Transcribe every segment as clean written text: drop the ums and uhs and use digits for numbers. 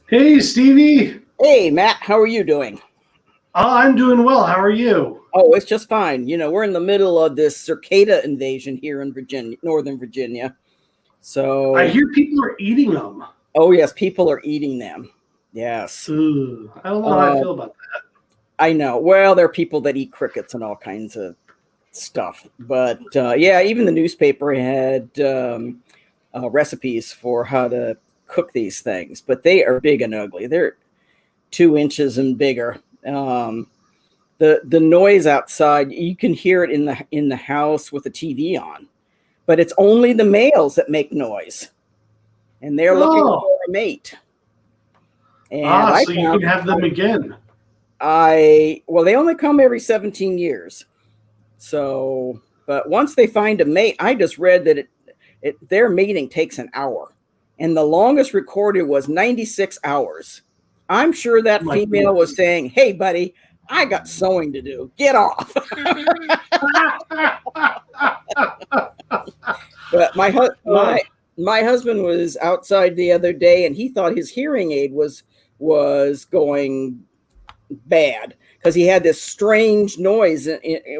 Hey, Stevie. Hey, Matt, how are you doing? I'm doing well. How are you? Oh, it's just fine. We're in the middle of this cicada invasion here in Virginia, Northern Virginia. I So, hear people are eating them. oh yes, people are eating them. Yes. Ooh, I don't know how I Uh, feel about I know. Well, there are people that eat crickets and all kinds of stuff. But yeah, even the newspaper had recipes for how to cook these things. But they are big and ugly. They're 2 inches and bigger. The noise outside, you can hear it in the house with the TV on, but it's only the males that make noise, and that. they're looking Oh, for a mate. And I so you found can have them again. I well, they only come every 17 years. So, but once they find a mate, I just read that their mating takes an hour, and the longest recorded was 96 hours. I'm sure Oh that my female was goodness. saying, "Hey, buddy, I got sewing to do. Get off." But Oh, my husband was outside the other day, and he thought his hearing aid was going bad because he had this strange noise,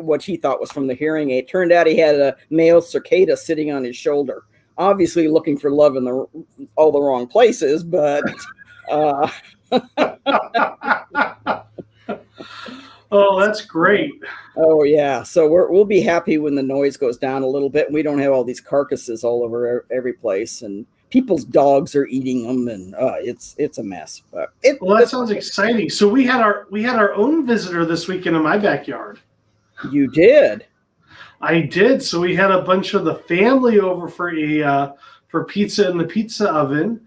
which he thought was from the hearing aid. Turned out he had a male cicada sitting on his shoulder, obviously looking for love in all the wrong places. But uh, oh, that's great. oh yeah, so we'll be happy when the noise goes down a little bit, and we don't have all these carcasses all over every place, and people's dogs are eating them, and it's a mess. But Well, that sounds exciting. So we had our own visitor this weekend in my backyard. you did. I did. So we had a bunch of the family over for pizza in the pizza oven.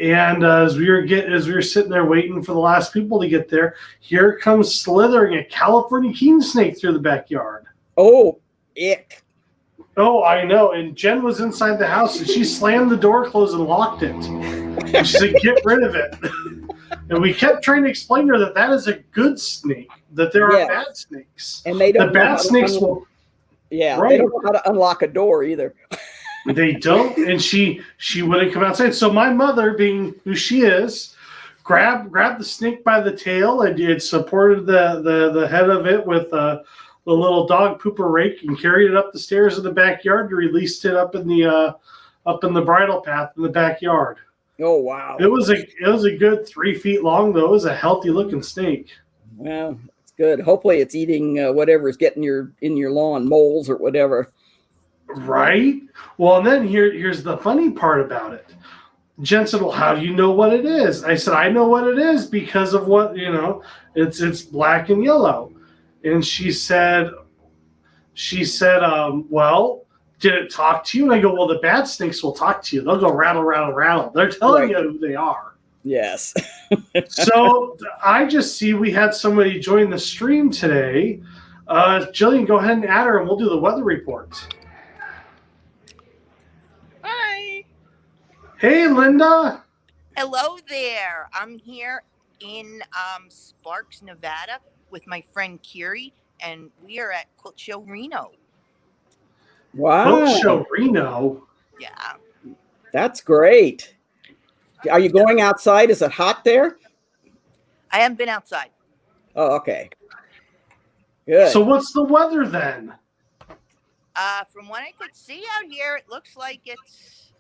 And as we were sitting there waiting for the last people to get there, here comes slithering a California king snake through the backyard. Oh, ick. Oh, I know. And Jen was inside the house, and she slammed the door closed and locked it. And she said, "Get rid of it." And we kept trying to explain to her that that is a good snake, that there are Yes. bad snakes. And they don't The know how bad to snakes will. Yeah, Right. they don't know how to unlock a door either. They don't, and she wouldn't come outside. So my mother, being who she is, grabbed the snake by the tail and it supported the head of it with the little dog pooper rake and carried it up the stairs in the backyard and released it up in the bridle path in the backyard. Oh wow. It was a good 3 feet long though. It was a healthy looking snake. Well, it's good. Hopefully, it's eating whatever's getting in your lawn, moles or whatever. Right? Well, and then here's the funny part about it. Jen said, "Well, how do you know what it is?" I said, "I know what it is because of what, it's black and yellow." And she said, "Well, did it talk to you?" And I go, "Well, the bad snakes will talk to you. They'll go rattle, rattle, rattle. They're telling Right. you who they are." Yes. So I just see we had somebody join the stream today. Jillian, go ahead and add her and we'll do the weather report. Hi. Hey, Linda. Hello there. I'm here in Sparks, Nevada with my friend Kiri, and we are at Quilt Show Reno. Wow. Boat Show Reno. Yeah. That's great. Are you going outside? Is it hot there? I haven't been outside. Oh, okay. Good. So what's the weather then? From what I could see out here, it looks like it's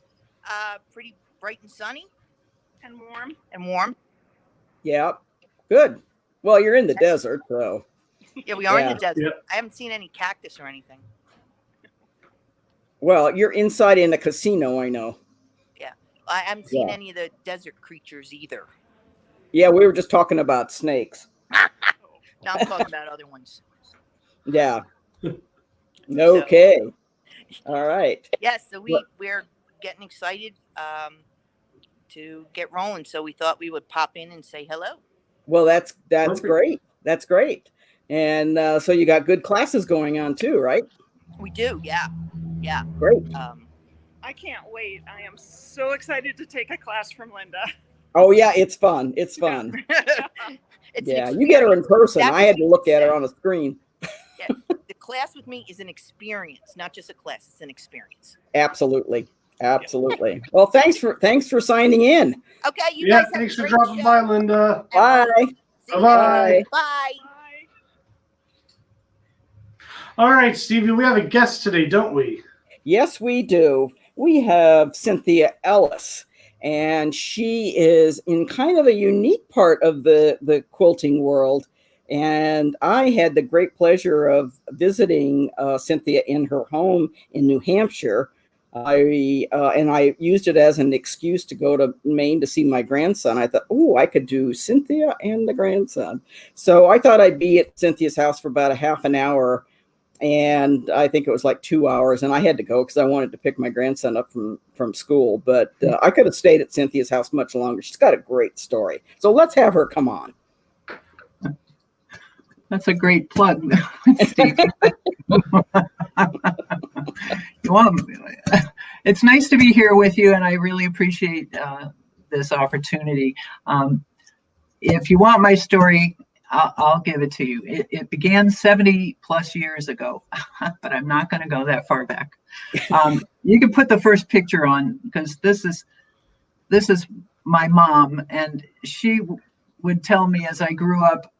pretty bright and sunny. And warm. Yeah. Good. Well, you're in the desert, so. Yeah, we are in the desert. Yeah. I haven't seen any cactus or anything. Well, you're inside in a casino, I know. Yeah. I haven't seen any of the desert creatures either. Yeah, we were just talking about snakes. No, I'm talking about other ones. Yeah. Okay. All right. Yes, so we're getting excited to get rolling. So we thought we would pop in and say hello. Well, that's Perfect. great. That's great. And so you got good classes going on too, right? We do, yeah. Great. I can't wait. I am so excited to take a class from Linda. Oh yeah, it's fun. It's fun. It's Yeah, you get her in person. That's I had to look at her on a screen. Yeah, the class with me is an experience, not just a class. It's an experience. Absolutely. Absolutely. Well, thanks for signing in. Okay, you Yeah, guys have thanks a for great dropping show. by, Linda. Bye. See you Bye-bye. later. Bye. Bye. All right, Stevie, we have a guest today, don't we? Yes, we do. We have Cynthia Ellis, and she is in kind of a unique part of the quilting world. And I had the great pleasure of visiting Cynthia in her home in New Hampshire. I used it as an excuse to go to Maine to see my grandson. I thought, oh, I could do Cynthia and the grandson. So I thought I'd be at Cynthia's house for about a half an hour, and I think it was like 2 hours, and I had to go because I wanted to pick my grandson up from school. But I could have stayed at Cynthia's house much longer. She's got a great story. So let's have her come on. That's a great plug, Steve. Well, it's nice to be here with you, and I really appreciate this opportunity. If you want my story, I'll give it to you. It began 70 plus years ago, but I'm not going to go that far back. You can put the first picture on, because this is my mom, and she would tell me as I grew up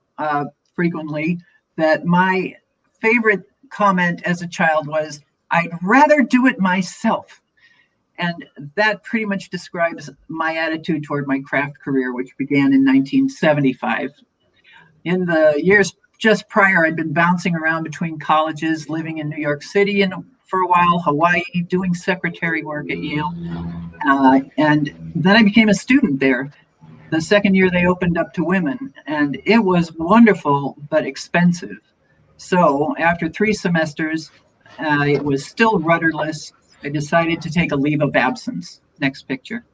frequently that my favorite comment as a child was, "I'd rather do it myself." And that pretty much describes my attitude toward my craft career, which began in 1975. In the years just prior, I'd been bouncing around between colleges, living in New York City and for a while, Hawaii, doing secretary work at Yale. And then I became a student there. The second year they opened up to women, and it was wonderful, but expensive. So after 3 semesters, it was still rudderless. I decided to take a leave of absence. Next picture.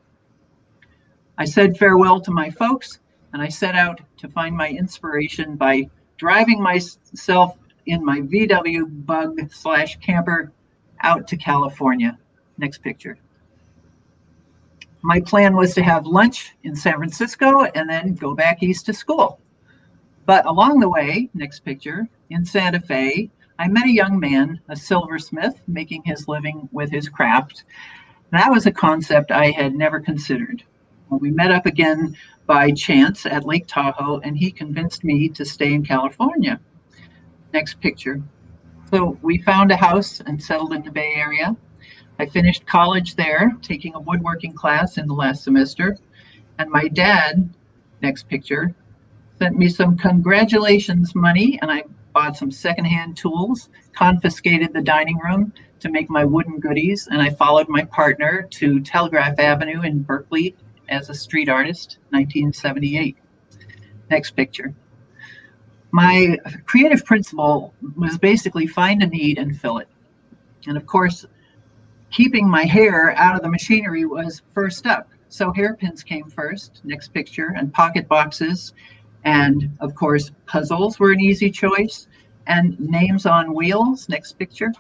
I said farewell to my folks, and I set out to find my inspiration by driving myself in my VW Bug/camper out to California. Next picture. My plan was to have lunch in San Francisco and then go back east to school. But along the way, next picture, in Santa Fe, I met a young man, a silversmith, making his living with his craft. That was a concept I had never considered. We met up again by chance at Lake Tahoe, and he convinced me to stay in California. Next picture. So we found a house and settled in the Bay Area. I finished college there, taking a woodworking class in the last semester. And my dad, next picture, sent me some congratulations money, and I bought some secondhand tools, confiscated the dining room to make my wooden goodies, and I followed my partner to Telegraph Avenue in Berkeley as a street artist, 1978. Next picture. My creative principle was basically find a need and fill it. And of course, keeping my hair out of the machinery was first up. So hairpins came first, next picture, and pocket boxes. And of course, puzzles were an easy choice. And names on wheels, next picture.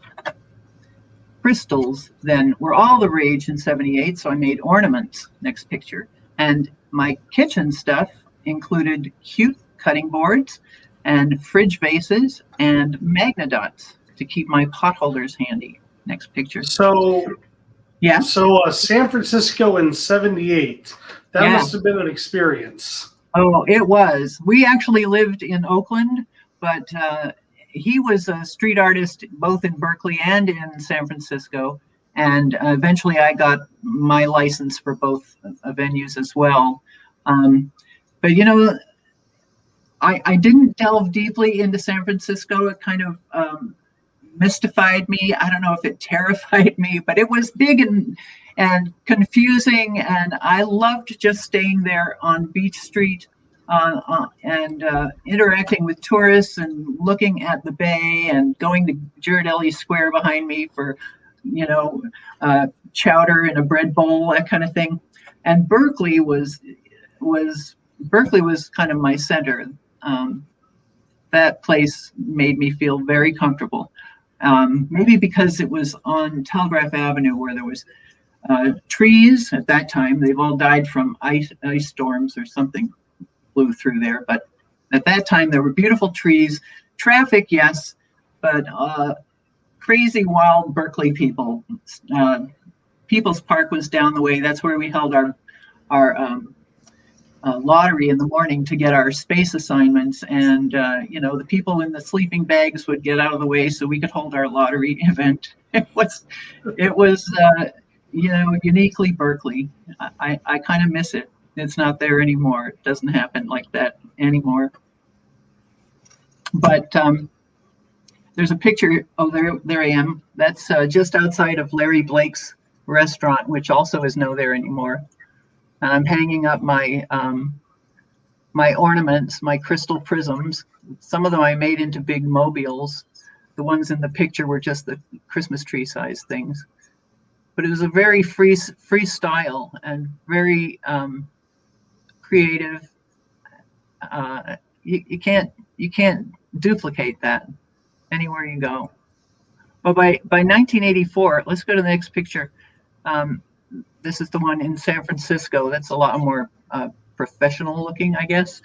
Crystals then were all the rage in 78, so I made ornaments, next picture. And my kitchen stuff included cute cutting boards and fridge bases and magnadots to keep my pot holders handy. Next picture. So, yeah. So San Francisco in 78. That Yeah. must have been an experience. Oh, it was. We actually lived in Oakland, but he was a street artist both in Berkeley and in San Francisco. And eventually I got my license for both venues as well. But, you know, I didn't delve deeply into San Francisco. It kind of mystified me. I don't know if it terrified me, but it was big and confusing. And I loved just staying there on Beach Street and interacting with tourists and looking at the bay and going to Ghirardelli Square behind me for, you know, chowder in a bread bowl, that kind of thing. And Berkeley was kind of my center. That place made me feel very comfortable. Maybe because it was on Telegraph Avenue where there was trees at that time. They've all died from ice storms or something blew through there. But at that time, there were beautiful trees. Traffic, yes, but crazy, wild Berkeley people People's Park was down the way. That's where we held our lottery in the morning to get our space assignments. And, the people in the sleeping bags would get out of the way so we could hold our lottery event. It was uniquely Berkeley. I kind of miss it. It's not there anymore. It doesn't happen like that anymore. But there's a picture. Oh, there I am. That's just outside of Larry Blake's restaurant, which also is no there anymore. I'm hanging up my my ornaments, my crystal prisms. Some of them I made into big mobiles. The ones in the picture were just the Christmas tree size things. But it was a very free style and very creative. You can't duplicate that anywhere you go. But by 1984, let's go to the next picture. This is the one in San Francisco. That's a lot more professional looking, I guess.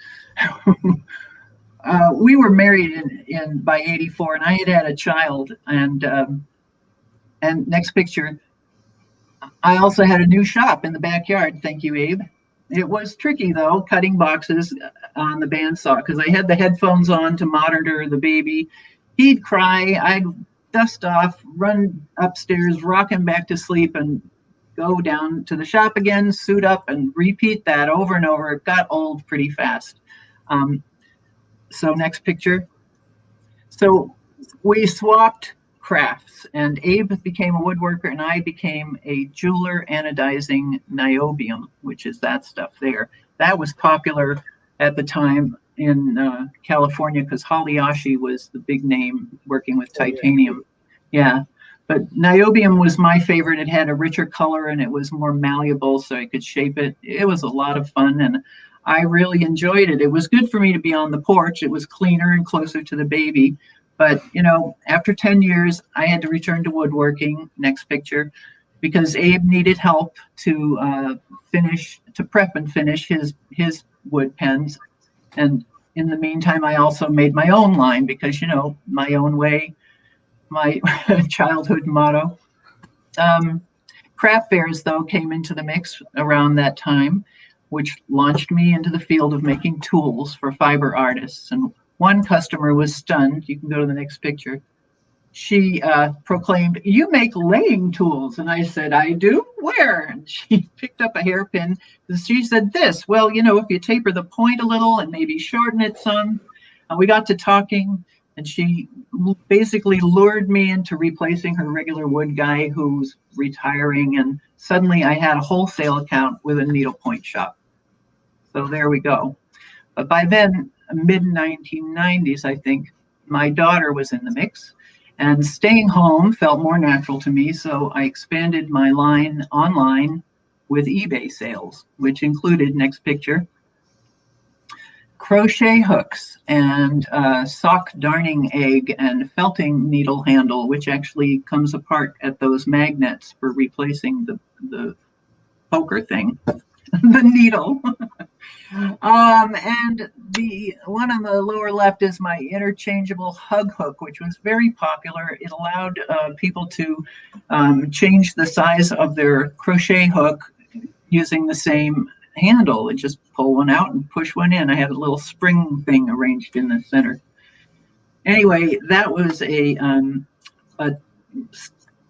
We were married in by 84, and I had a child. And next picture, I also had a new shop in the backyard. Thank you, Abe. It was tricky though, cutting boxes on the bandsaw, because I had the headphones on to monitor the baby. He'd cry, I'd dust off, run upstairs, rock him back to sleep, and go down to the shop again, suit up, and repeat that over and over. It got old pretty fast. So next picture. So we swapped crafts, and Abe became a woodworker and I became a jeweler anodizing niobium, which is that stuff there. That was popular at the time in California because Haliashi was the big name working with titanium. Yeah, but niobium was my favorite. It had a richer color and it was more malleable, so I could shape it. It was a lot of fun and I really enjoyed it. It was good for me to be on the porch. It was cleaner and closer to the baby. But, after 10 years, I had to return to woodworking, next picture, because Abe needed help to prep and finish his wood pens. And in the meantime, I also made my own line because, my own way, my childhood motto. Craft fairs, though, came into the mix around that time, which launched me into the field of making tools for fiber artists. And one customer was stunned. You can go to the next picture. She proclaimed, "You make laying tools." And I said, "I do? Where?" And she picked up a hairpin. She said, "This. Well, if you taper the point a little and maybe shorten it some." And we got to talking, and she basically lured me into replacing her regular wood guy who's retiring. And suddenly I had a wholesale account with a needlepoint shop. So there we go. But by then, mid-1990s, I think, my daughter was in the mix, and staying home felt more natural to me, so I expanded my line online with eBay sales, which included, next picture, crochet hooks and sock darning egg and felting needle handle, which actually comes apart at those magnets for replacing the poker thing, the needle. And the one on the lower left is my interchangeable hug hook, which was very popular. It allowed people to change the size of their crochet hook using the same handle and just pull one out and push one in. I had a little spring thing arranged in the center. Anyway, that was a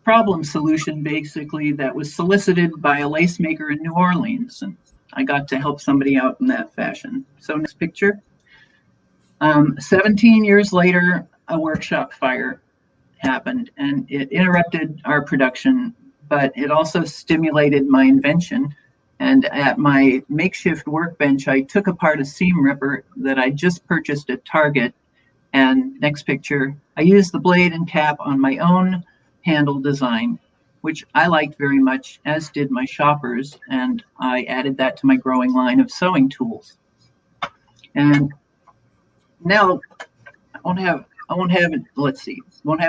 problem solution basically that was solicited by a lace maker in New Orleans, and I got to help somebody out in that fashion. So next picture. 17 years later, a workshop fire happened and it interrupted our production, but it also stimulated my invention. And at my makeshift workbench, I took apart a seam ripper that I just purchased at Target. And next picture, I used the blade and cap on my own handle design, which I liked very much, as did my shoppers, and I added that to my growing line of sewing tools. And now I won't have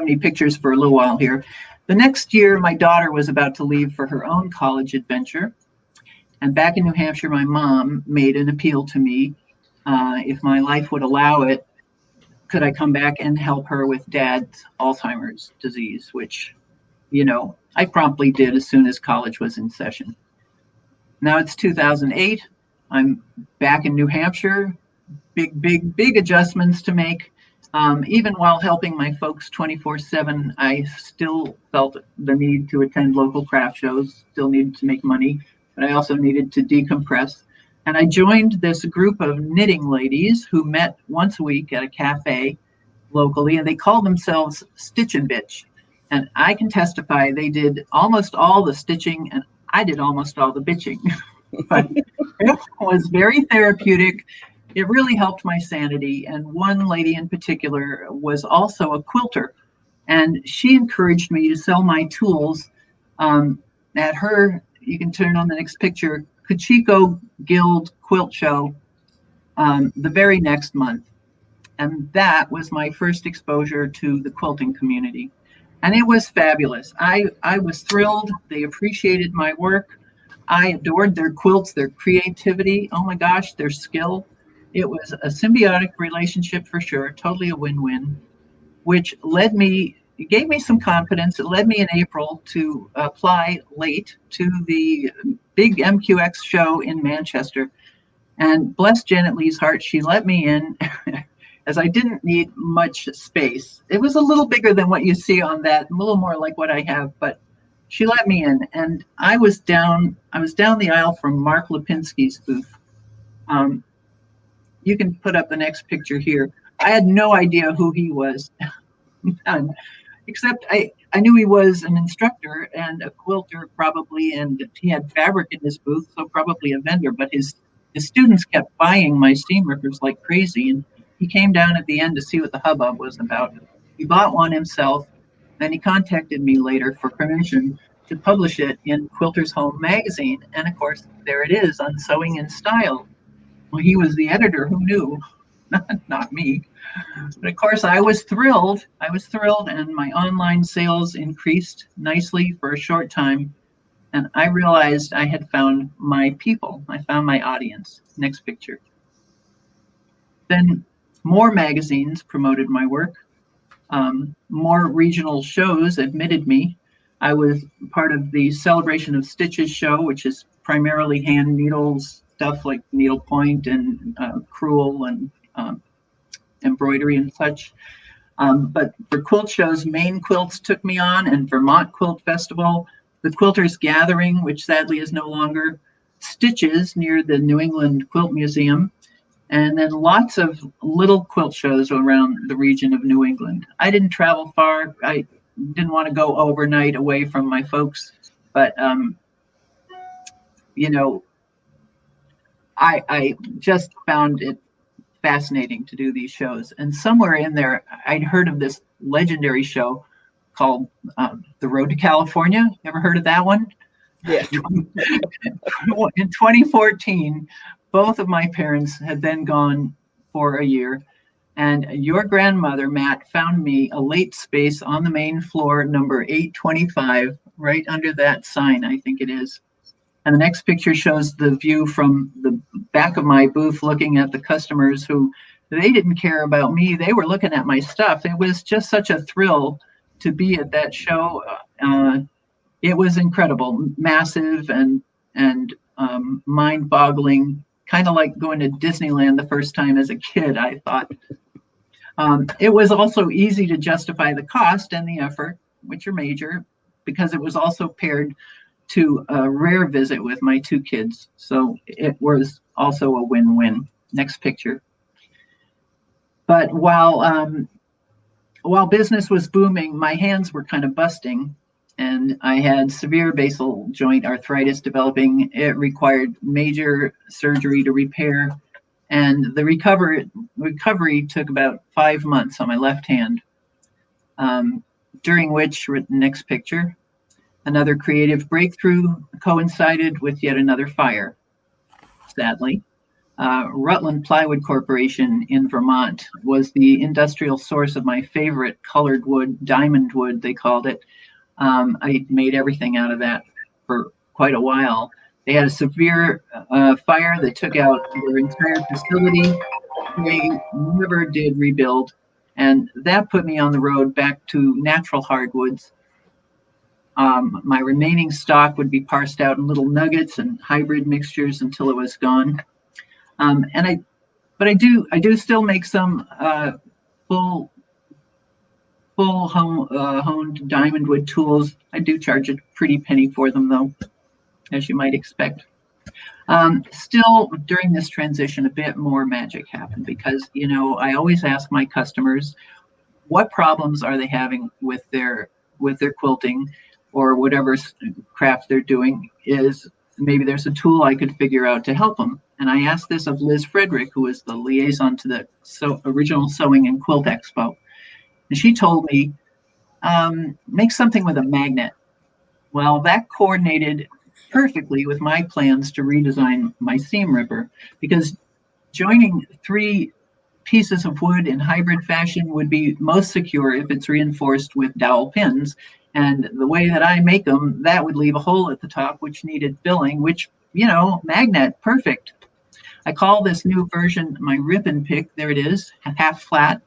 any pictures for a little while here. The next year, my daughter was about to leave for her own college adventure. And back in New Hampshire, my mom made an appeal to me. If my life would allow it, could I come back and help her with Dad's Alzheimer's disease, which I promptly did as soon as college was in session. Now it's 2008. I'm back in New Hampshire. Big adjustments to make. Even while helping my folks 24/7, I still felt the need to attend local craft shows, still needed to make money, but I also needed to decompress. And I joined this group of knitting ladies who met once a week at a cafe locally, and they called themselves Stitch and Bitch. And I can testify they did almost all the stitching and I did almost all the bitching. But it was very therapeutic. It really helped my sanity. And one lady in particular was also a quilter. And she encouraged me to sell my tools at her, you can turn on the next picture, Kachiko Guild Quilt Show the very next month. And that was my first exposure to the quilting community. And it was fabulous. I was thrilled. They appreciated my work. I adored their quilts, their creativity. Oh my gosh, their skill. It was a symbiotic relationship for sure, totally a win-win, which it gave me some confidence. It led me in April to apply late to the big MQX show in Manchester. And bless Janet Lee's heart, she let me in as I didn't need much space. It was a little bigger than what you see on that, a little more like what I have, but she let me in. And I was down the aisle from Mark Lipinski's booth. You can put up the next picture here. I had no idea who he was, except I knew he was an instructor and a quilter probably, and he had fabric in his booth, so probably a vendor, but his students kept buying my steam rippers like crazy, and he came down at the end to see what the hubbub was about. He bought one himself, and he contacted me later for permission to publish it in Quilter's Home magazine, and of course, there it is on Sewing in Style. Well, he was the editor, who knew? Not me. But of course, I was thrilled, and my online sales increased nicely for a short time. And I realized I had found my people. I found my audience. Next picture. Then more magazines promoted my work. More regional shows admitted me. I was part of the Celebration of Stitches show, which is primarily hand needles, stuff like needlepoint and crewel and embroidery and such. But for quilt shows, Maine Quilts took me on, and Vermont Quilt Festival, the Quilters Gathering, which sadly is no longer, Stitches near the New England Quilt Museum, and then lots of little quilt shows around the region of New England. I didn't travel far. I didn't want to go overnight away from my folks, but I just found it fascinating to do these shows. And somewhere in there, I'd heard of this legendary show called The Road to California. Ever heard of that one? Yeah. In 2014, both of my parents had been gone for a year. And your grandmother, Matt, found me a late space on the main floor, number 825, right under that sign, I think it is. And the next picture shows the view from the back of my booth, looking at the customers who, they didn't care about me. They were looking at my stuff. It was just such a thrill to be at that show. It was incredible, massive and mind-boggling, kind of like going to Disneyland the first time as a kid, I thought. It was also easy to justify the cost and the effort, which are major, because it was also paired to a rare visit with my two kids. So it was also a win-win. Next picture. But while business was booming, my hands were kind of busting, and I had severe basal joint arthritis developing. It required major surgery to repair, and the recovery took about 5 months on my left hand, during which, next picture, another creative breakthrough coincided with yet another fire, sadly. Rutland Plywood Corporation in Vermont was the industrial source of my favorite colored wood, diamond wood, they called it. I made everything out of that for quite a while. They had a severe fire that took out their entire facility. They never did rebuild, and that put me on the road back to natural hardwoods. My remaining stock would be parsed out in little nuggets and hybrid mixtures until it was gone. But I do still make some full honed diamond wood tools. I do charge a pretty penny for them, though, as you might expect. Still, during this transition, a bit more magic happened because, I always ask my customers, what problems are they having with their quilting or whatever craft they're doing? Is maybe there's a tool I could figure out to help them. And I asked this of Liz Frederick, who is the liaison to the original Sewing and Quilt Expo. And she told me, make something with a magnet. Well, that coordinated perfectly with my plans to redesign my seam ripper, because joining 3 pieces of wood in hybrid fashion would be most secure if it's reinforced with dowel pins. And the way that I make them, that would leave a hole at the top, which needed filling, which, magnet, perfect. I call this new version my rip and pick. There it is, half flat.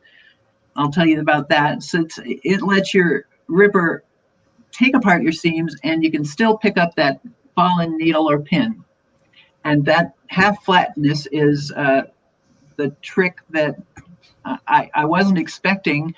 I'll tell you about that. So it lets your ripper take apart your seams and you can still pick up that fallen needle or pin. And that half flatness is the trick that I wasn't expecting.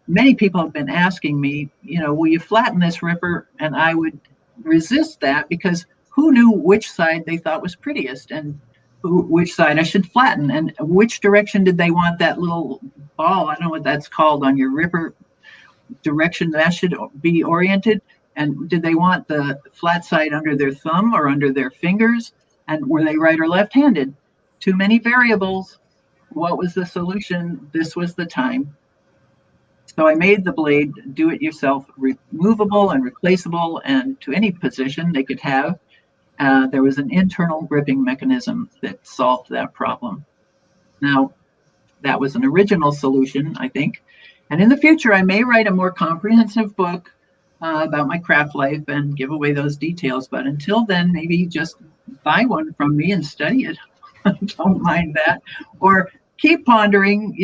Many people have been asking me, will you flatten this ripper? And I would resist that because who knew which side they thought was prettiest and which side I should flatten and which direction did they want that little ball, I don't know what that's called, on your ripper direction that should be oriented. And did they want the flat side under their thumb or under their fingers? And were they right or left-handed? Too many variables. What was the solution? This was the time. So I made the blade do-it-yourself removable and replaceable, and to any position they could have. There was an internal gripping mechanism that solved that problem. Now, that was an original solution, I think. And in the future, I may write a more comprehensive book about my craft life and give away those details. But until then, maybe just buy one from me and study it. Don't mind that. Or keep pondering.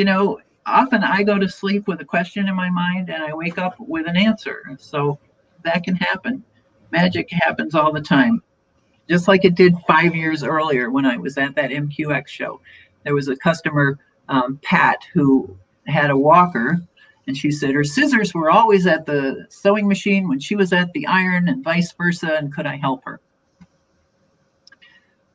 Often I go to sleep with a question in my mind and I wake up with an answer. So that can happen. Magic happens all the time. Just like it did 5 years earlier when I was at that MQX show. There was a customer, Pat, who had a walker, and she said her scissors were always at the sewing machine when she was at the iron and vice versa, and could I help her?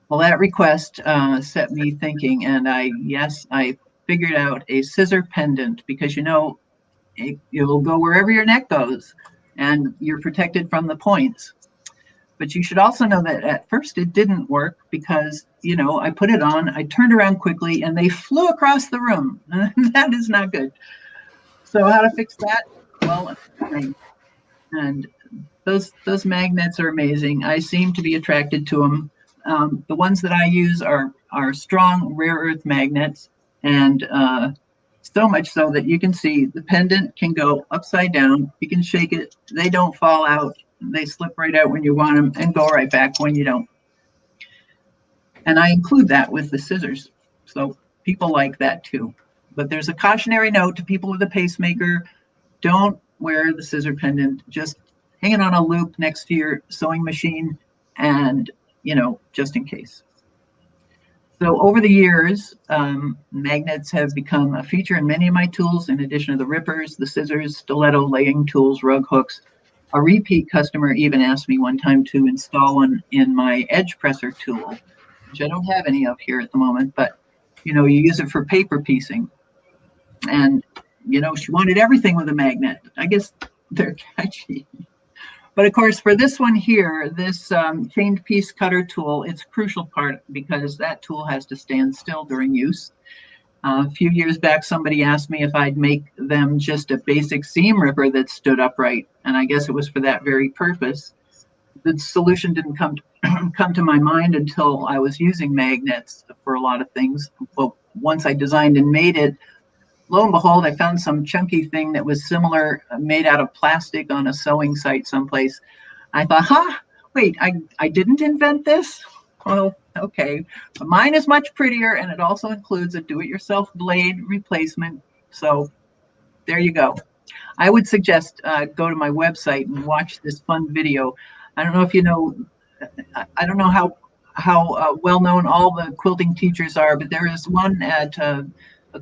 Well, that request set me thinking, and I figured out a scissor pendant because, it'll go wherever your neck goes, and you're protected from the points. But you should also know that at first it didn't work because, I put it on, I turned around quickly, and they flew across the room. That is not good. So how to fix that? Well, and those magnets are amazing. I seem to be attracted to them. The ones that I use are strong rare earth magnets, and so much so that you can see the pendant can go upside down. You can shake it. They don't fall out. They slip right out when you want them and go right back when you don't. And I include that with the scissors. So people like that too. But there's a cautionary note to people with a pacemaker. Don't wear the scissor pendant. Just hang it on a loop next to your sewing machine and, just in case. So over the years, magnets have become a feature in many of my tools, in addition to the rippers, the scissors, stiletto, laying tools, rug hooks. A repeat customer even asked me one time to install one in my edge presser tool, which I don't have any of here at the moment, but you use it for paper piecing. And she wanted everything with a magnet. I guess they're catchy. But of course, for this one here, this chained piece cutter tool, it's a crucial part because that tool has to stand still during use. A few years back, somebody asked me if I'd make them just a basic seam ripper that stood upright, and I guess it was for that very purpose. The solution didn't come to my mind until I was using magnets for a lot of things. But once I designed and made it, lo and behold, I found some chunky thing that was similar, made out of plastic on a sewing site someplace. I thought, wait, I didn't invent this? Well, okay. But mine is much prettier, and it also includes a do-it-yourself blade replacement. So there you go. I would suggest go to my website and watch this fun video. I don't know if you know, I don't know how well known all the quilting teachers are, but there is one at a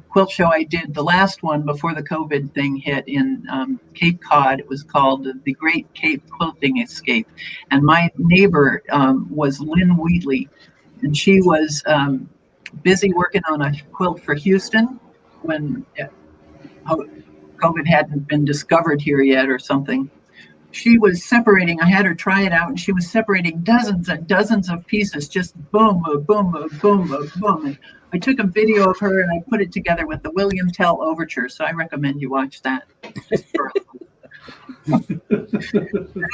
quilt show I did, the last one before the COVID thing hit in Cape Cod. It was called the Great Cape Quilting Escape. And my neighbor was Lynn Wheatley, and she was busy working on a quilt for Houston when COVID hadn't been discovered here yet or something. She was separating, I had her try it out, and she was separating dozens and dozens of pieces, just boom, boom, boom, boom, boom. And I took a video of her and I put it together with the William Tell Overture. So I recommend you watch that. At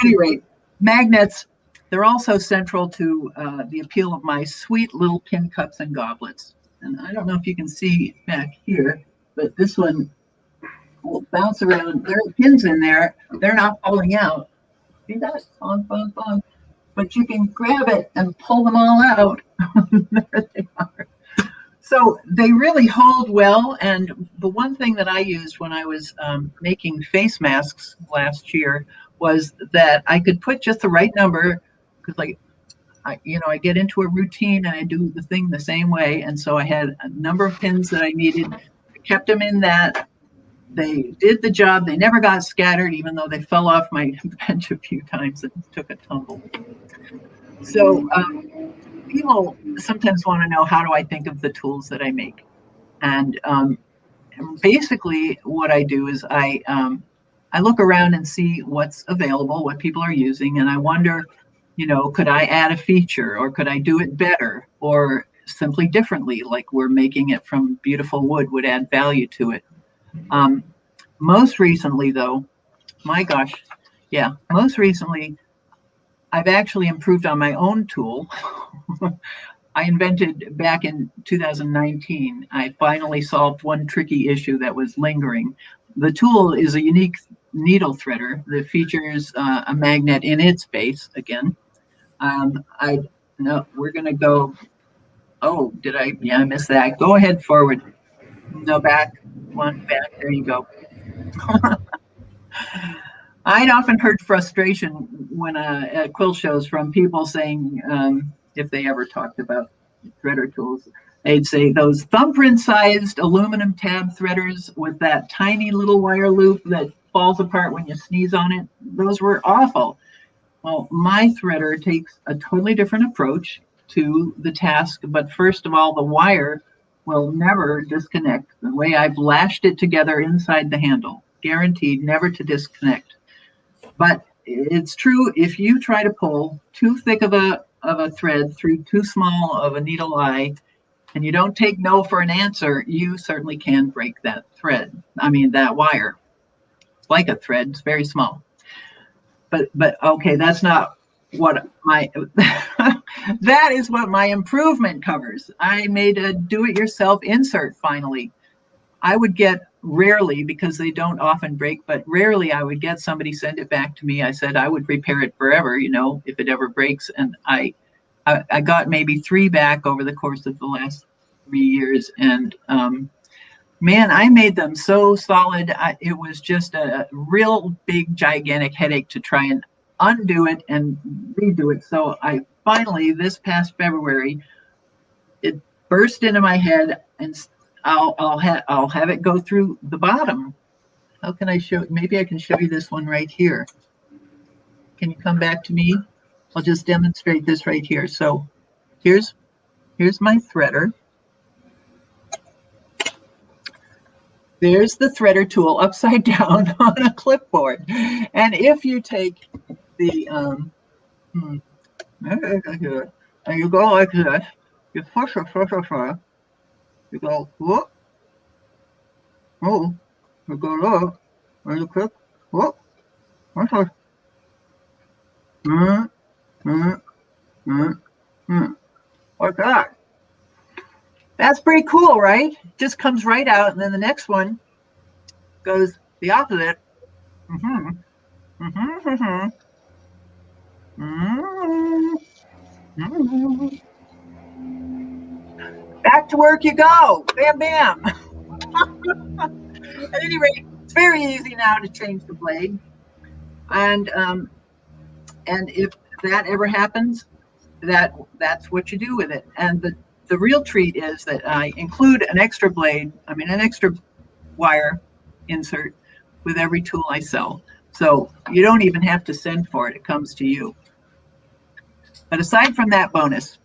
any rate, magnets, they're also central to the appeal of my sweet little tin cups and goblets. And I don't know if you can see back here, but this one will bounce around. There are pins in there. They're not falling out. See that? But you can grab it and pull them all out. There they are. So they really hold well. And the one thing that I used when I was making face masks last year was that I could put just the right number, because I get into a routine and I do the thing the same way. And so I had a number of pins that I needed. I kept them in that. They did the job. They never got scattered, even though they fell off my bench a few times and took a tumble. So people sometimes want to know, how do I think of the tools that I make? And basically what I do is I look around and see what's available, what people are using, and I wonder, could I add a feature, or could I do it better, or simply differently, like we're making it from beautiful wood would add value to it. Most recently, though, most recently, I've actually improved on my own tool. I invented back in 2019, I finally solved one tricky issue that was lingering. The tool is a unique needle threader that features a magnet in its base again. We're going to go, I missed that. Go ahead forward. No, back, one back, there you go. I'd often heard frustration when at quilt shows from people saying, if they ever talked about threader tools, they'd say those thumbprint-sized aluminum tab threaders with that tiny little wire loop that falls apart when you sneeze on it, those were awful. Well, my threader takes a totally different approach to the task, but first of all, the wire will never disconnect. The way I've lashed it together inside the handle, guaranteed never to disconnect. But it's true, if you try to pull too thick of a thread through too small of a needle eye, and you don't take no for an answer, you certainly can break that thread. That wire. It's like a thread, it's very small. But okay, that's not what my that is what my improvement covers. I made a do-it-yourself insert finally. I would get rarely, because they don't often break, but rarely I would get somebody send it back to me. I said I would repair it forever, if it ever breaks. And I got maybe 3 back over the course of the last 3 years. And man, I made them so solid. It was just a real big, gigantic headache to try and undo it and redo it. So I finally, this past February, it burst into my head, and I'll have it go through the bottom. How can I show? Maybe I can show you this one right here. Can you come back to me? I'll just demonstrate this right here. So here's my threader. There's the threader tool upside down on a clipboard. And if you take the, and you go like this, you push, you go, whoop, oh, you go look, and you click, whoop, like that. That's pretty cool, right? Just comes right out, and then the next one goes the opposite. Back to work you go. Bam, bam. At any rate, very easy now to change the blade. And if that ever happens, that's what you do with it. And the real treat is that I include an extra blade, an extra wire insert with every tool I sell. So you don't even have to send for it. It comes to you. But aside from that bonus,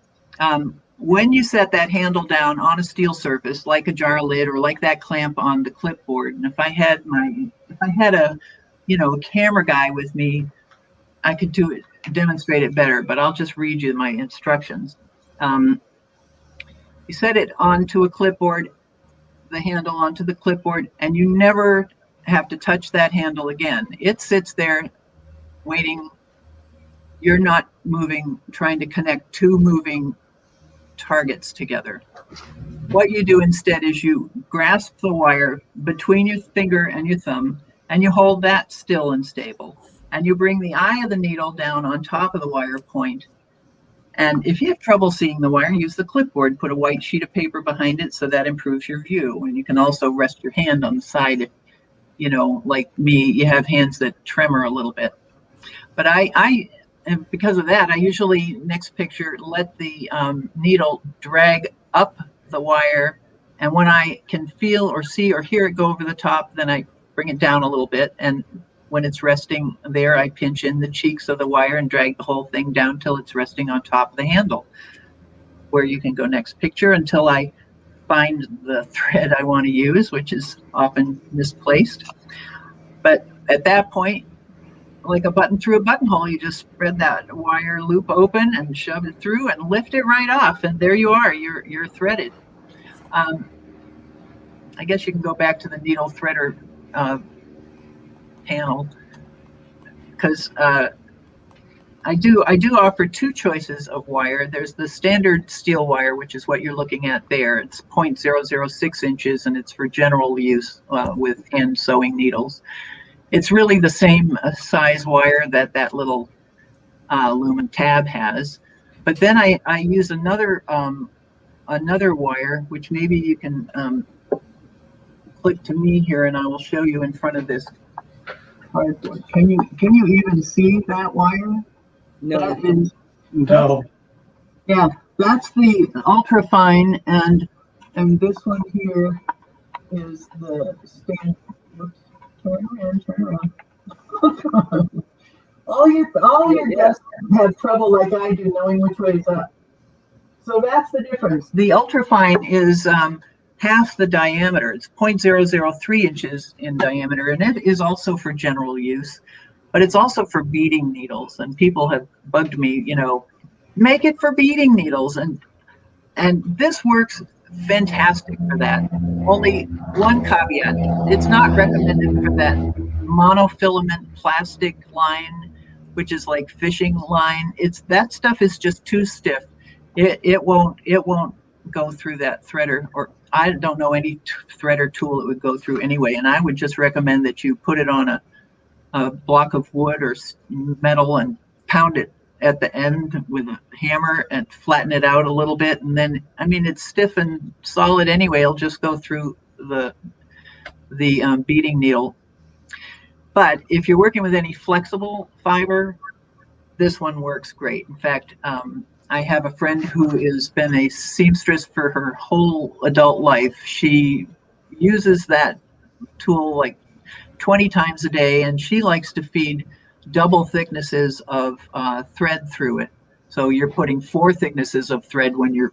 when you set that handle down on a steel surface, like a jar lid or like that clamp on the clipboard, and if I had a camera guy with me, I could demonstrate it better, but I'll just read you my instructions. You set it onto a clipboard, the handle onto the clipboard, and you never have to touch that handle again. It sits there waiting. You're not moving, trying to connect two moving targets together. What you do instead is you grasp the wire between your finger and your thumb, and you hold that still and stable. And you bring the eye of the needle down on top of the wire point. And if you have trouble seeing the wire, use the clipboard, put a white sheet of paper behind it so that improves your view. And you can also rest your hand on the side if, like me, you have hands that tremor a little bit. But and because of that, I usually, next picture, let the needle drag up the wire. And when I can feel or see or hear it go over the top, then I bring it down a little bit. And when it's resting there, I pinch in the cheeks of the wire and drag the whole thing down till it's resting on top of the handle. Where you can go next picture until I find the thread I want to use, which is often misplaced. But at that point, like a button through a buttonhole, you just spread that wire loop open and shove it through and lift it right off, and there you are. You're threaded. I guess you can go back to the needle threader panel, because I do offer two choices of wire. There's the standard steel wire, which is what you're looking at there. It's 0.006 inches, and it's for general use with hand sewing needles. It's really the same size wire that little lumen tab has. But then I use another wire, which maybe you can click to me here, and I will show you in front of this cardboard. Can you even see that wire? No. No. Yeah, that's the ultra fine, and this one here is the stand. Turn around. all your guests have trouble like I do knowing which way is up. So that's the difference. The ultrafine is half the diameter. It's 0.003 inches in diameter, and it is also for general use, but it's also for beading needles. And people have bugged me, make it for beading needles, and this works fantastic for that. Only one caveat: it's not recommended for that monofilament plastic line, which is like fishing line. That stuff is just too stiff. It won't go through that threader, or I don't know any threader tool it would go through anyway. And I would just recommend that you put it on a block of wood or metal and pound it at the end with a hammer and flatten it out a little bit. And then, it's stiff and solid anyway. It'll just go through the beading needle. But if you're working with any flexible fiber, this one works great. In fact, I have a friend who has been a seamstress for her whole adult life. She uses that tool like 20 times a day, and she likes to feed double thicknesses of thread through it. So you're putting 4 thicknesses of thread when you're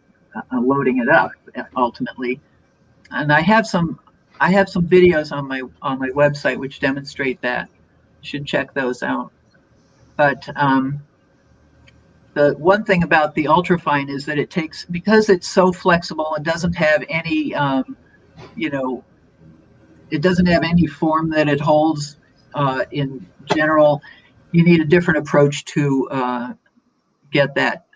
loading it up ultimately. And I have some videos on my website which demonstrate that. You should check those out. But the one thing about the ultrafine is that because it's so flexible and doesn't have any it doesn't have any form that it holds in general. You need a different approach to get that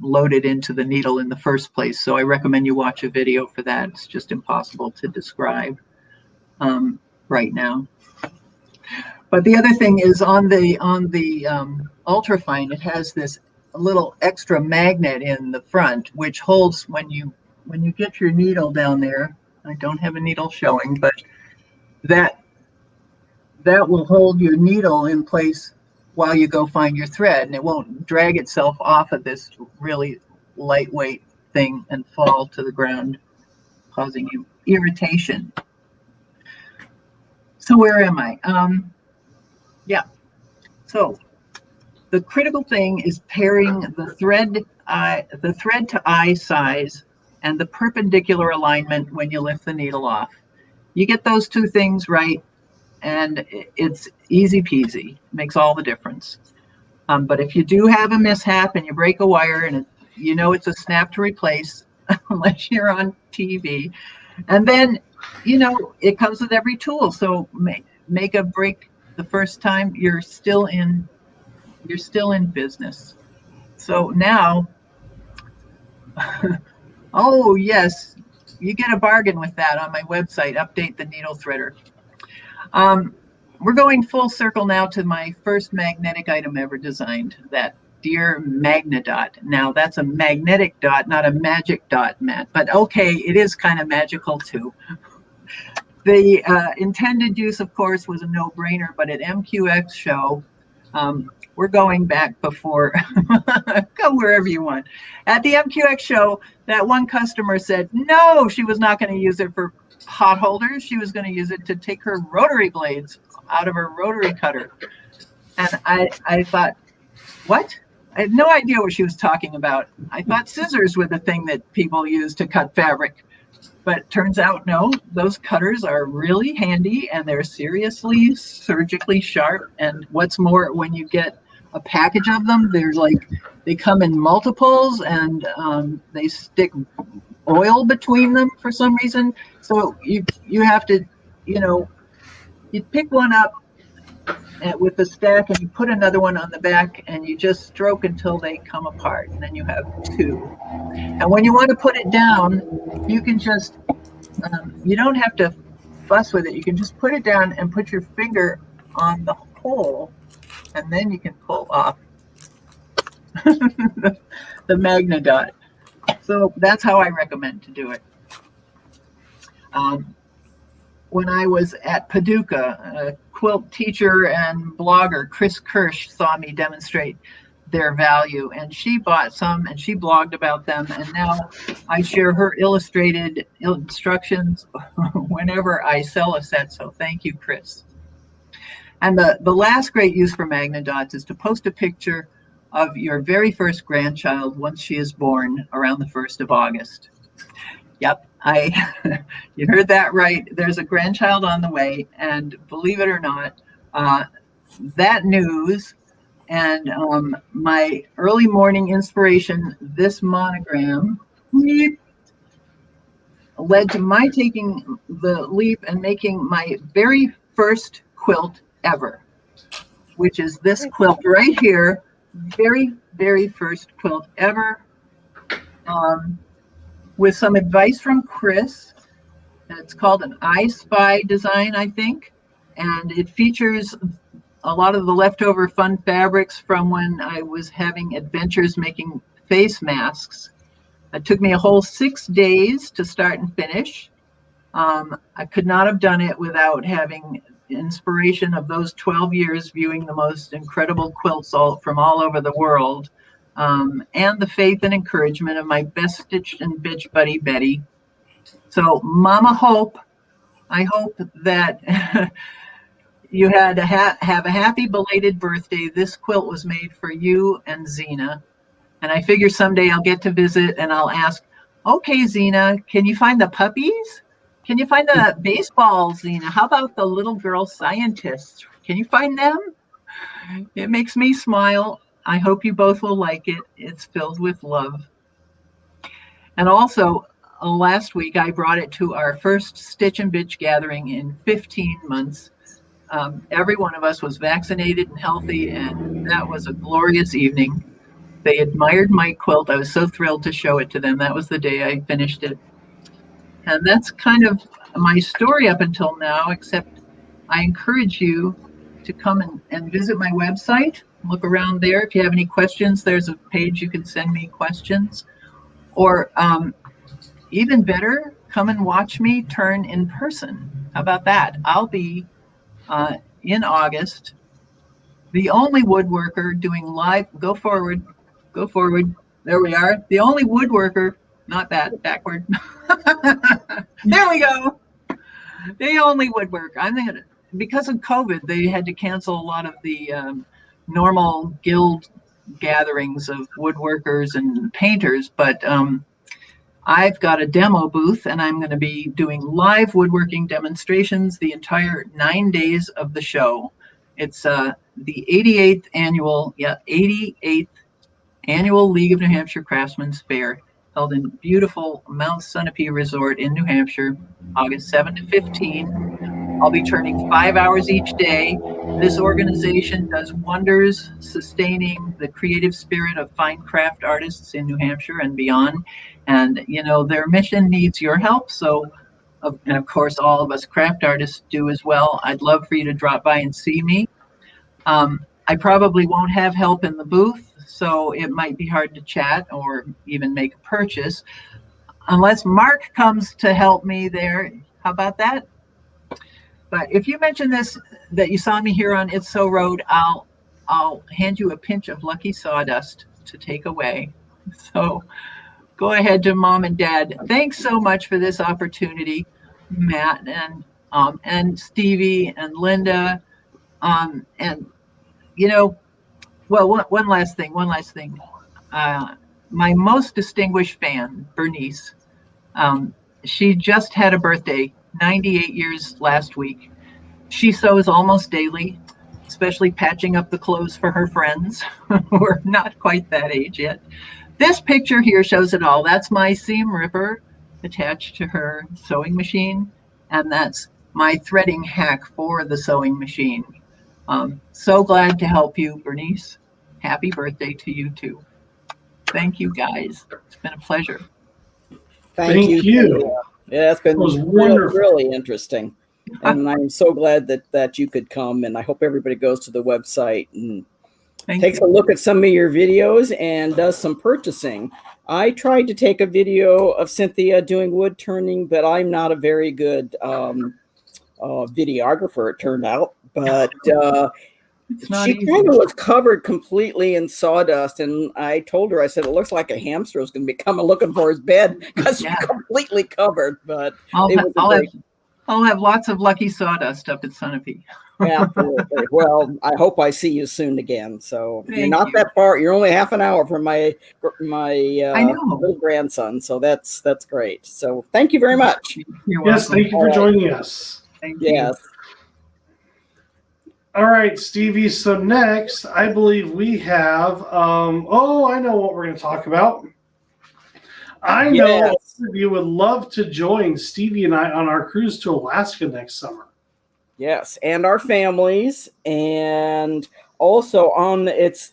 loaded into the needle in the first place. So I recommend you watch a video for that. It's just impossible to describe right now. But the other thing is on the ultrafine, it has this little extra magnet in the front, which holds when you get your needle down there. I don't have a needle showing, but that that will hold your needle in place while you go find your thread, and it won't drag itself off of this really lightweight thing and fall to the ground, causing you irritation. So where am I? Yeah. So the critical thing is pairing the thread to eye size and the perpendicular alignment when you lift the needle off. You get those two things right, and it's easy peasy. Makes all the difference. But if you do have a mishap and you break a wire, and you know it's a snap to replace, unless you're on TV, and then it comes with every tool. So make a break the first time, you're still in business. So now, oh yes, you get a bargain with that on my website, Update the Needle Threader. We're going full circle now to my first magnetic item ever designed, that dear Magnadot. Now that's a magnetic dot, not a magic dot, Matt, but okay, it is kind of magical too. The intended use, of course, was a no-brainer, but at MQX show, we're going back before, go wherever you want. At the MQX show, that one customer said, no, she was not going to use it for pot holders. She was going to use it to take her rotary blades out of her rotary cutter. And I thought, what? I had no idea what she was talking about. I thought scissors were the thing that people use to cut fabric. But turns out, no, those cutters are really handy, and they're seriously surgically sharp. And what's more, when you get a package of them, they come in multiples, and they stick oil between them for some reason. So you have to, you pick one up with the stack, and you put another one on the back, and you just stroke until they come apart, and then you have two. And when you want to put it down, you can just, you don't have to fuss with it. You can just put it down and put your finger on the hole, and then you can pull off the Magnadot. So that's how I recommend to do it. When I was at Paducah, a quilt teacher and blogger, Chris Kirsch, saw me demonstrate their value, and she bought some and she blogged about them, and now I share her illustrated instructions whenever I sell a set. So thank you, Chris. And the last great use for Magnadots is to post a picture of your very first grandchild once she is born around the 1st of August. Yep, you heard that right. There's a grandchild on the way, and believe it or not, that news and my early morning inspiration, this monogram, led to my taking the leap and making my very first quilt ever, which is this quilt right here. Very, very first quilt ever. With some advice from Chris. It's called an I Spy design, I think, and it features a lot of the leftover fun fabrics from when I was having adventures making face masks. It took me a whole 6 days to start and finish. I could not have done it without having inspiration of those 12 years viewing the most incredible quilts from all over the world. And the faith and encouragement of my best stitch and bitch buddy, Betty. So Mama Hope, I hope that you had have a happy belated birthday. This quilt was made for you and Zena. And I figure someday I'll get to visit and I'll ask, okay, Zena, can you find the puppies? Can you find the baseballs, Zena? How about the little girl scientists? Can you find them? It makes me smile. I hope you both will like it. It's filled with love. And also, last week I brought it to our first Stitch and Bitch gathering in 15 months. Every one of us was vaccinated and healthy, and that was a glorious evening. They admired my quilt. I was so thrilled to show it to them. That was the day I finished it. And that's kind of my story up until now, except I encourage you to come and visit my website. Look around there. If you have any questions, there's a page you can send me questions. Or even better, come and watch me turn in person. How about that? I'll be in August. The only woodworker doing live, go forward. There we are. The only woodworker, not that, backward. There we go. The only woodworker. I'm thinking, because of COVID, they had to cancel a lot of the normal guild gatherings of woodworkers and painters, but I've got a demo booth and I'm going to be doing live woodworking demonstrations the entire 9 days of the show. It's the 88th annual League of New Hampshire Craftsmen's Fair, held in beautiful Mount Sunapee Resort in New Hampshire, August 7 to 15. I'll be turning 5 hours each day. This organization does wonders sustaining the creative spirit of fine craft artists in New Hampshire and beyond. And, you know, their mission needs your help. So, and of course, all of us craft artists do as well. I'd love for you to drop by and see me. I probably won't have help in the booth, so it might be hard to chat or even make a purchase unless Mark comes to help me there. How about that? But if you mention this, that you saw me here on It's So Road, I'll hand you a pinch of lucky sawdust to take away. So go ahead to Mom and Dad. Thanks so much for this opportunity, Matt and Stevie and Linda. And you know, well, one last thing. My most distinguished fan, Bernice, she just had a birthday, 98 years last week. She sews almost daily, especially patching up the clothes for her friends who are not quite that age yet. This picture here shows it all. That's my seam ripper attached to her sewing machine, and that's my threading hack for the sewing machine. So glad to help you, Bernice. Happy birthday to you too. Thank you, guys. It's been a pleasure. Thank you. Yeah, it's been wonderful. really interesting. And I'm so glad that you could come. And I hope everybody goes to the website and takes a look at some of your videos and does some purchasing. I tried to take a video of Cynthia doing wood turning, but I'm not a very good videographer, it turned out. But she kind of was covered completely in sawdust, and I told her, I said, it looks like a hamster is going to be coming looking for his bed because she's completely covered. But I'll have lots of lucky sawdust up at Sunapee. Absolutely. Well, I hope I see you soon again. So you're not that far. You're only half an hour from my little grandson. So that's great. So thank you very much. Yes, thank you for joining us. Thank you. All right, Stevie. So next, I believe we have. I know what we're going to talk about. I know some of you would love to join Stevie and I on our cruise to Alaska next summer. Yes, and our families, and also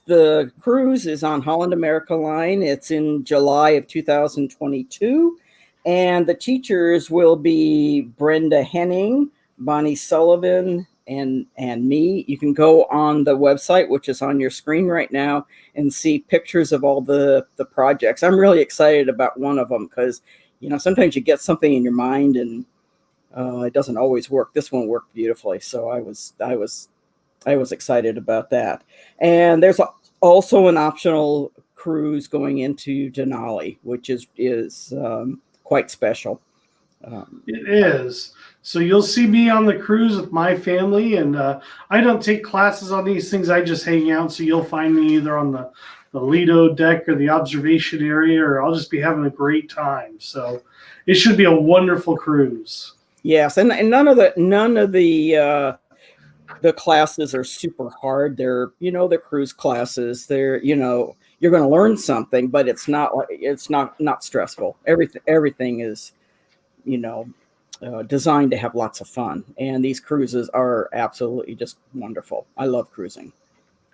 the cruise is on Holland America Line. It's in July of 2022, and the teachers will be Brenda Henning, Bonnie Sullivan, and me. You can go on the website, which is on your screen right now, and see pictures of all the projects. I'm really excited about one of them because, you know, sometimes you get something in your mind and it doesn't always work. This one worked beautifully, so I was excited about that. And there's also an optional cruise going into Denali, which is quite special. It is. So you'll see me on the cruise with my family, and I don't take classes on these things. I just hang out. So you'll find me either on the Lido deck or the observation area, or I'll just be having a great time. So it should be a wonderful cruise. Yes, and none of the classes are super hard. They're, you know, the cruise classes. They're, you know, you're going to learn something, but it's not stressful. Everything is, you know, designed to have lots of fun, and these cruises are absolutely just wonderful. I love cruising.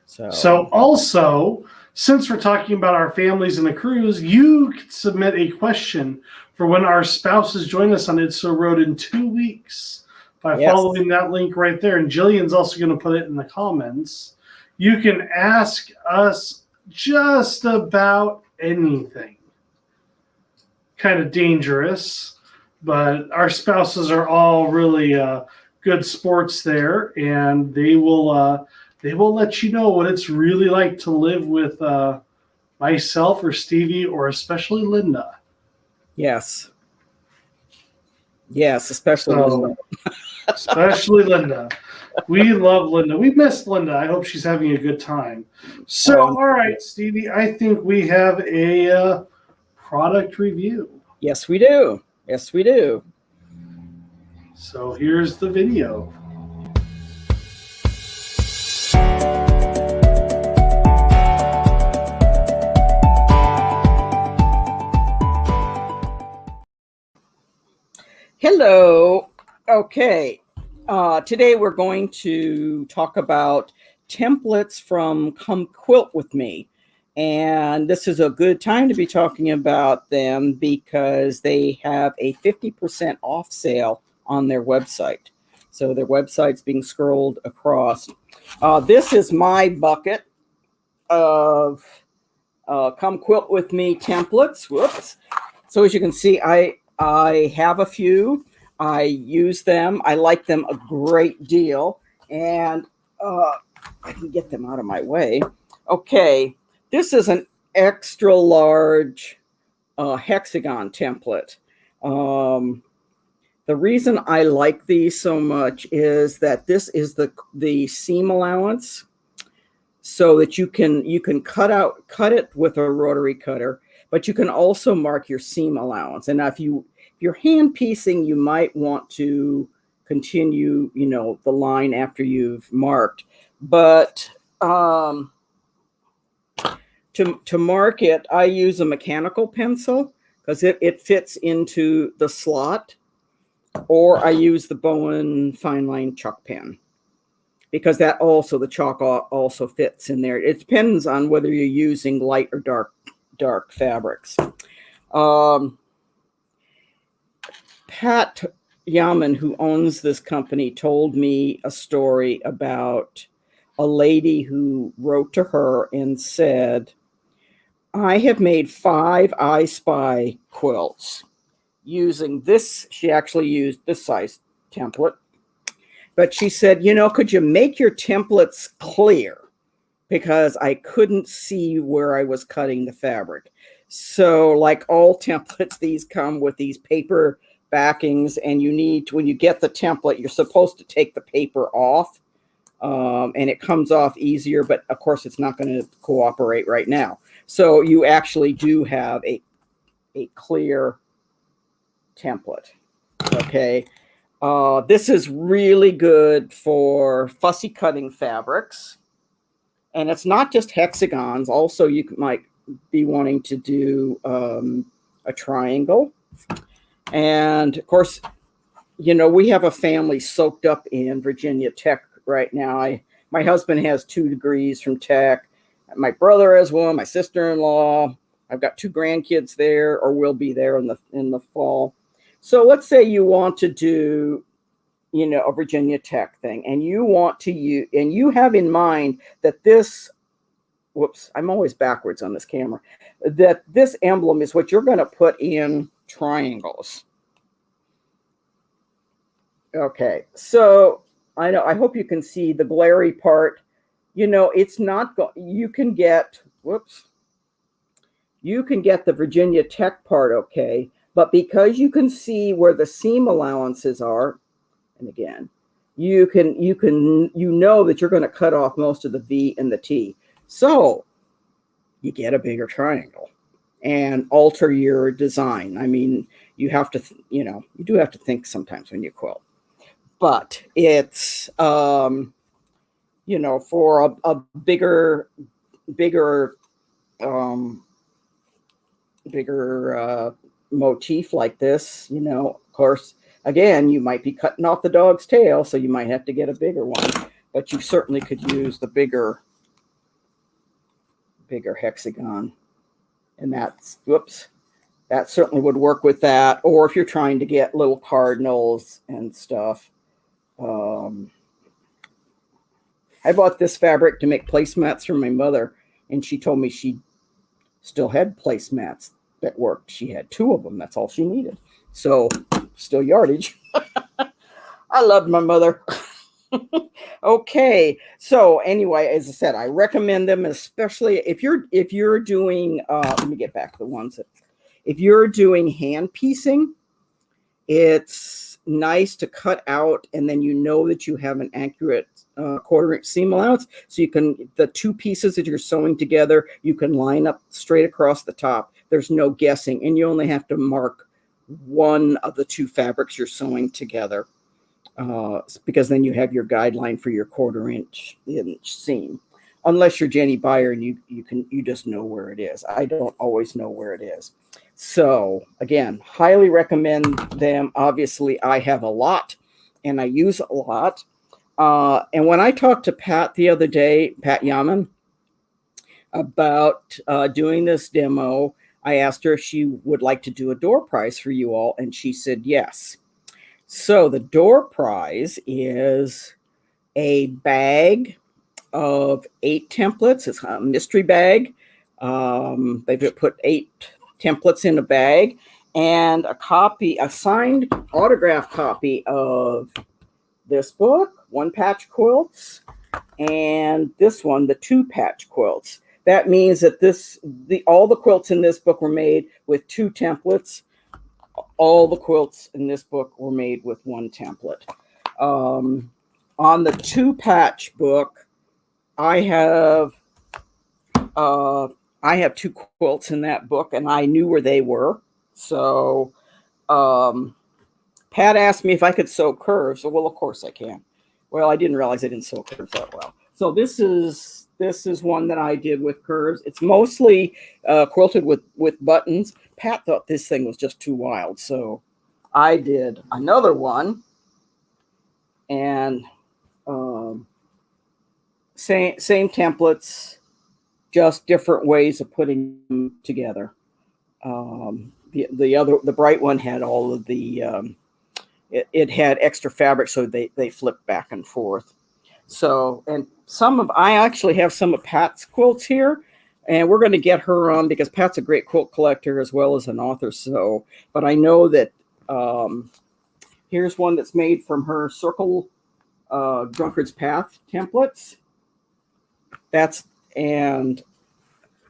So also, since we're talking about our families and the cruise, you can submit a question for when our spouses join us on It's So Road in 2 weeks by following that link right there. And Jillian's also going to put it in the comments. You can ask us just about anything. Kind of dangerous, but our spouses are all really good sports there, and they will let you know what it's really like to live with myself or Stevie or especially Linda. Yes. Yes, especially Linda. Especially Linda. We love Linda. We miss Linda. I hope she's having a good time. So, all right, Stevie, I think we have a product review. Yes, we do. Yes, we do. So here's the video. Hello. Okay. Today we're going to talk about templates from Come Quilt With Me. And this is a good time to be talking about them because they have a 50% off sale on their website. So their website's being scrolled across. This is my bucket of Come Quilt With Me templates. Whoops. So as you can see, I have a few. I use them. I like them a great deal. And I can get them out of my way. Okay. This is an extra large hexagon template. The reason I like these so much is that this is the seam allowance, so that you can cut it with a rotary cutter, but you can also mark your seam allowance. And if you're hand piecing, you might want to continue, the line after you've marked, but to mark it, I use a mechanical pencil because it fits into the slot, or I use the Bowen fine line chalk pen because the chalk also fits in there. It depends on whether you're using light or dark fabrics. Pat Yaman, who owns this company, told me a story about a lady who wrote to her and said, I have made 5 I Spy quilts using this. She actually used this size template. But she said, could you make your templates clear? Because I couldn't see where I was cutting the fabric. So like all templates, these come with these paper backings, and when you get the template, you're supposed to take the paper off. And it comes off easier, but of course it's not going to cooperate right now. So you actually do have a clear template. Okay. This is really good for fussy cutting fabrics. And it's not just hexagons. Also, you might be wanting to do a triangle. And of course, we have a family soaked up in Virginia Tech right now. My husband has 2 degrees from Tech. My brother has one. My sister-in-law. I've got 2 grandkids there, or will be there in the fall. So let's say you want to do, a Virginia Tech thing, and you have in mind that this. Whoops! I'm always backwards on this camera. That this emblem is what you're going to put in triangles. Okay, so. I hope you can see the glary part. It's not you can get the Virginia Tech part, okay, but because you can see where the seam allowances are, and again, you know that you're going to cut off most of the V and the T. So you get a bigger triangle and alter your design. I mean, you have to, you do have to think sometimes when you quilt. But it's, for a bigger motif like this, of course, again, you might be cutting off the dog's tail, so you might have to get a bigger one. But you certainly could use the bigger hexagon. And that certainly would work with that. Or if you're trying to get little cardinals and stuff. I bought this fabric to make placemats for my mother, and she told me she still had placemats that worked. She had 2 of them. That's all she needed. So still yardage. I loved my mother. Okay, so anyway, as I said, I recommend them, especially if you're doing. Let me get back to the ones that. If you're doing hand piecing, it's nice to cut out, and then you know that you have an accurate quarter-inch seam allowance, so you can the two pieces that you're sewing together, you can line up straight across the top. There's no guessing, and you only have to mark one of the two fabrics you're sewing together. Because then you have your guideline for your quarter-inch seam. Unless you're Jenny Beyer and you just know where it is. I don't always know where it is. So again, highly recommend them. Obviously, I have a lot and I use a lot. And when I talked to Pat the other day, Pat Yaman, about doing this demo, I asked her if she would like to do a door prize for you all, and she said yes. So the door prize is a bag of 8 templates. It's a mystery bag. They've put 8 templates in a bag, and a signed autograph copy of this book, 1 patch quilts, and this one, the 2 patch quilts. That means that all the quilts in this book were made with 2 templates. All the quilts in this book were made with 1 template. On the 2 patch book, I have 2 quilts in that book, and I knew where they were. So Pat asked me if I could sew curves. Well, of course I can. Well, I didn't realize I didn't sew curves that well. So this is one that I did with curves. It's mostly quilted with buttons. Pat thought this thing was just too wild, so I did another one, and same templates, just different ways of putting them together. The bright one had all of the it had extra fabric, so they flip back and forth. So, and I actually have some of Pat's quilts here, and we're going to get her on because Pat's a great quilt collector as well as an author. So, but I know that here's one that's made from her Circle Drunkard's Path templates. And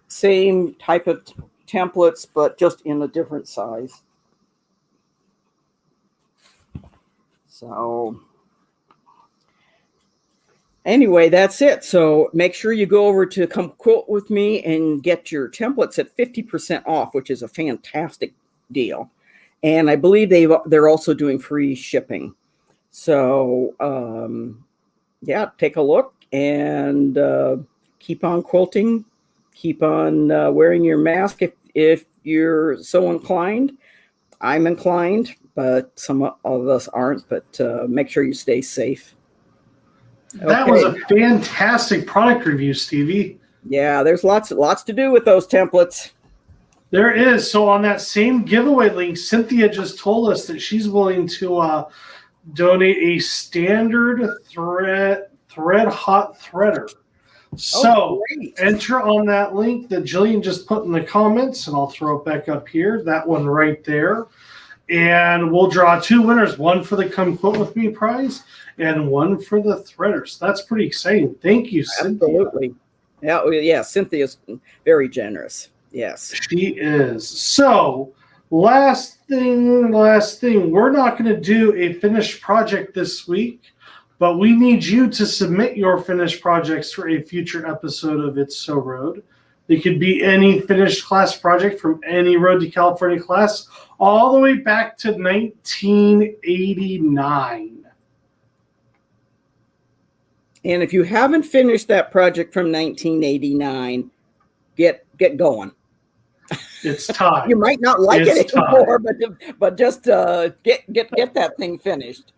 same type of templates, but just in a different size. So anyway, that's it. So make sure you go over to Come Quilt With Me and get your templates at 50% off, which is a fantastic deal. And I believe they're also doing free shipping. So yeah, take a look and keep on quilting. Keep on wearing your mask if you're so inclined. I'm inclined, but some of us aren't. But make sure you stay safe. That was a fantastic product review, Stevie. Yeah, there's lots to do with those templates. There is. So on that same giveaway link, Cynthia just told us that she's willing to donate a standard thread hot threader. So enter on that link that Jillian just put in the comments, and I'll throw it back up here. That one right there. And we'll draw 2 winners, one for the Come Quilt With Me prize and one for the threader. So that's pretty exciting. Thank you, Cynthia. Absolutely. Yeah, Cynthia's very generous. Yes. She is. So last thing. We're not going to do a finished project this week, but we need you to submit your finished projects for a future episode of It's So Road. It could be any finished class project from any Road to California class, all the way back to 1989. And if you haven't finished that project from 1989, get going. It's time. You might not like it anymore, but just get that thing finished.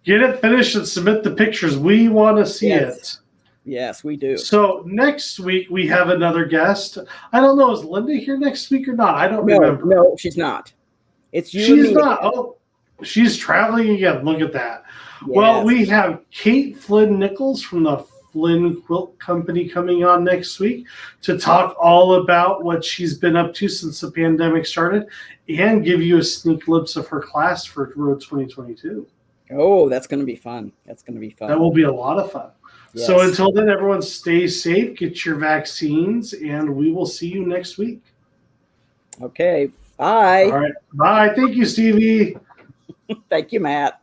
Get it finished and submit the pictures. We want to see it. Yes, we do. So next week we have another guest. I don't know, is Linda here next week or not? I don't remember. No, she's not. It's you. She's not. Oh, she's traveling again. Look at that. Yes. Well, we have Kate Flynn Nichols from the Flynn Quilt Company coming on next week to talk all about what she's been up to since the pandemic started and give you a sneak glimpse of her class for Road 2022. Oh, that's going to be fun. That's going to be fun. That will be a lot of fun. Yes. So until then, everyone stay safe, get your vaccines, and we will see you next week. Okay. Bye. All right. Bye. Thank you, Stevie. Thank you, Matt.